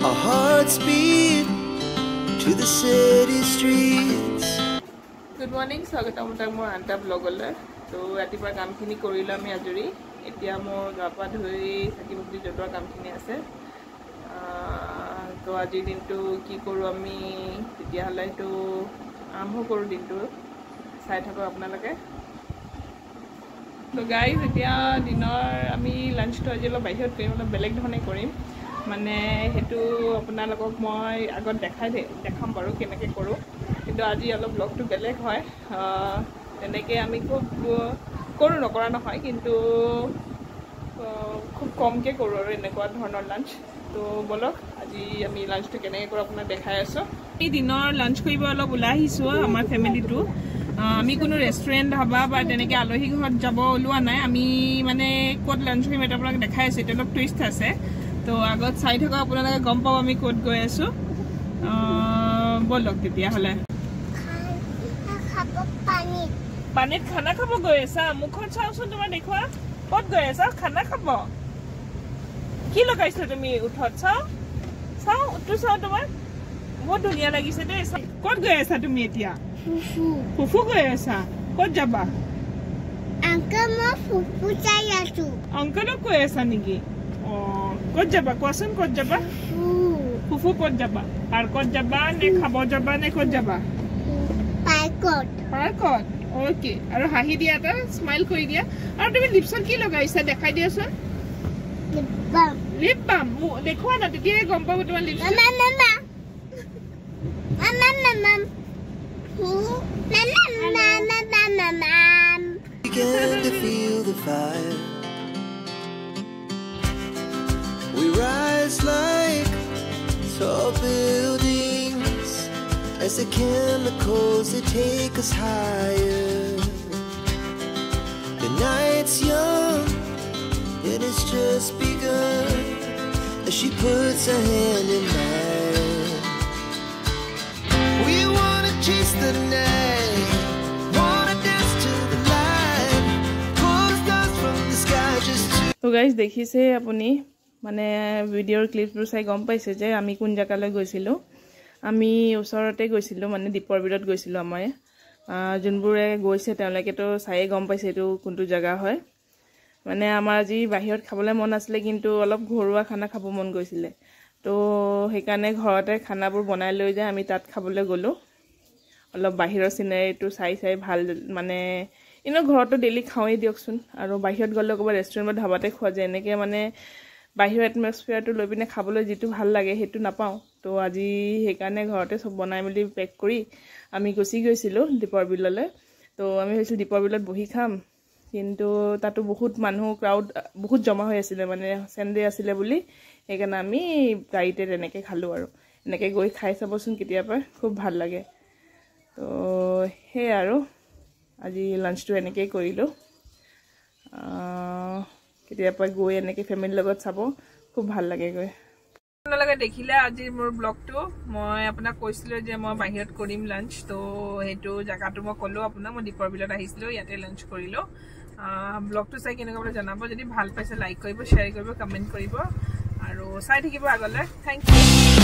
Our hearts beat to the city streets. Good morning, স্বাগতম মোৰ আনটা ব্লগলৈ তো ৰাতিপুৱা কামখিনি কৰিলো আমি আজৰি এতিয়া মোৰ গাপা ধুই চাকি বন্তি জ্বলোৱা কামখিনি আছে তো আজিৰ দিনটো কি কৰো আমি তেতিয়াহলে তো আৰম্ভ কৰো দিনটো চাই থাকো আপোনালোকে তো গাইজ এতিয়া দিনৰ আমি লাঞ্চটো আজি অলপ বাহিৰত কৰিম অলপ বেলেগ ধৰণে কৰিম মানে হেতু আপোনালোকক মই আগত দেখাম বাৰু কেনেকৈ কৰোঁ কিন্তু আজি অলপ ব্লগটো বেলেগ হয় তেনেকৈ আমি খুব কৰোঁ নকৰা নহয় কিন্তু খুব কমকৈ কৰোঁ আৰু এনেকুৱা ধৰণৰ লাঞ্চ তো বলক আজি আমি লাঞ্চটো কেনেকৈ কৰোঁ আপোনাক দেখাই আছোঁ এই দিনৰ লাঞ্চ কৰিব অলপ ওলাই আহিছোঁ আমাৰ ফেমিলিটো আমি কোনো ৰেষ্টুৰেণ্ট ধাবা বা তেনেকৈ আলহী ঘৰত যাব ওলোৱা নাই আমি মানে ক'ত লাঞ্চ কৰিম এটা আপোনাক দেখাই আছোঁ এটা অলপ টুইষ্ট আছে তো আগত চাই থকা আপোনালোকে গম পাব আমি ক'ত গৈ আছোঁ বলক তেতিয়াহ'লে পানীত খানা খাব গৈ আছা মুখত চাওঁচোন তোমাৰ দেখুৱা ক'ত গৈ আছা খানা খাব কি লগাইছা তুমি উঠত চাওঁ উঠটো চাওঁ তোমাৰ বহুত ধুনীয়া লাগিছে দেই ক'ত গৈ আছা তুমি এতিয়া ফুফু গৈ আছা ক'ত যাবা অংকলক কৈ আছা নেকি ক'ত যাবা কোৱাচোন ক'ত যাবা ফুফু ক'ত যাবা পাৰ্কত যাবা নে খাব যাবা নে ক'ত যাবা পাৰ্কত ওকে আৰু হাঁহি দিয়া এটা স্মাইল কৰি দিয়া আৰু তুমি লিপছত কি লগাইছা দেখাই দিয়াচোন লিপ বাম দেখুৱা না তেতিয়াহে গম পাব তোমাৰ লিপছত Began to feel the fire. We rise like tall buildings as the chemicals they take us higher. The night's young and it's just begun as she puts her hand in mine. We wanna chase the night, wanna dance to the light, pull stars from the sky just to. So guys, দেখিছে আপুনি মানে ভিডিঅ'ৰ ক্লিপবোৰ চাই গম পাইছে যে আমি কোন জাগালৈ গৈছিলোঁ আমি ওচৰতে গৈছিলোঁ মানে দীপৰ বিলত গৈছিলোঁ আমাৰ যোনবোৰে গৈছে তেওঁলোকেতো চাইয়ে গম পাইছে এইটো কোনটো জাগা হয় মানে আমাৰ আজি বাহিৰত খাবলৈ মন আছিলে কিন্তু অলপ ঘৰুৱা খানা খাব মন গৈছিলে তো সেইকাৰণে ঘৰতে খানাবোৰ বনাই লৈ যায় আমি তাত খাবলৈ গ'লোঁ অলপ বাহিৰৰ চিনাৰীটো চাই ভাল মানে ইনো ঘৰতো ডেইলি খাওঁৱেই দিয়কচোন আৰু বাহিৰত গ'লে ক'ৰবাত ৰেষ্টুৰেণ্ট বা ধাবাতে খোৱা যায় এনেকৈ মানে বাহিৰৰ এটমস্ফিয়াৰটো লৈ পিনে খাবলৈ যিটো ভাল লাগে সেইটো নাপাওঁ তো আজি সেইকাৰণে ঘৰতে চব বনাই মেলি পেক কৰি আমি গুচি গৈছিলোঁ দীপৰ বিললৈ তো আমি ভাবিছিলোঁ দীপৰ বিলত বহি খাম কিন্তু তাতো বহুত মানুহ ক্ৰাউড বহুত জমা হৈ আছিলে মানে চেণ্ডে আছিলে বুলি সেইকাৰণে আমি গাড়ীতে তেনেকৈ খালোঁ আৰু এনেকৈ গৈ খাই চাবচোন কেতিয়াবা খুব ভাল লাগে তো সেই আৰু আজি লাঞ্চটো এনেকৈ কৰিলোঁ কেতিয়াবা গৈ এনেকৈ ফেমিলিৰ লগত চাব খুব ভাল লাগে গৈ আপোনালোকে দেখিলে আজিৰ মোৰ ব্লগটো মই আপোনাক কৈছিলোঁ যে মই বাহিৰত কৰিম লাঞ্চ তো সেইটো জেগাটো মই ক'লোঁ আপোনাক মই দীপৰ বিলত আহিছিলোঁ ইয়াতে লাঞ্চ কৰিলোঁ ব্লগটো চাই কেনেকুৱা বুলি জনাব যদি ভাল পাইছে লাইক কৰিব শ্বেয়াৰ কৰিব কমেণ্ট কৰিব আৰু চাই থাকিব আগলৈ থেংক ইউ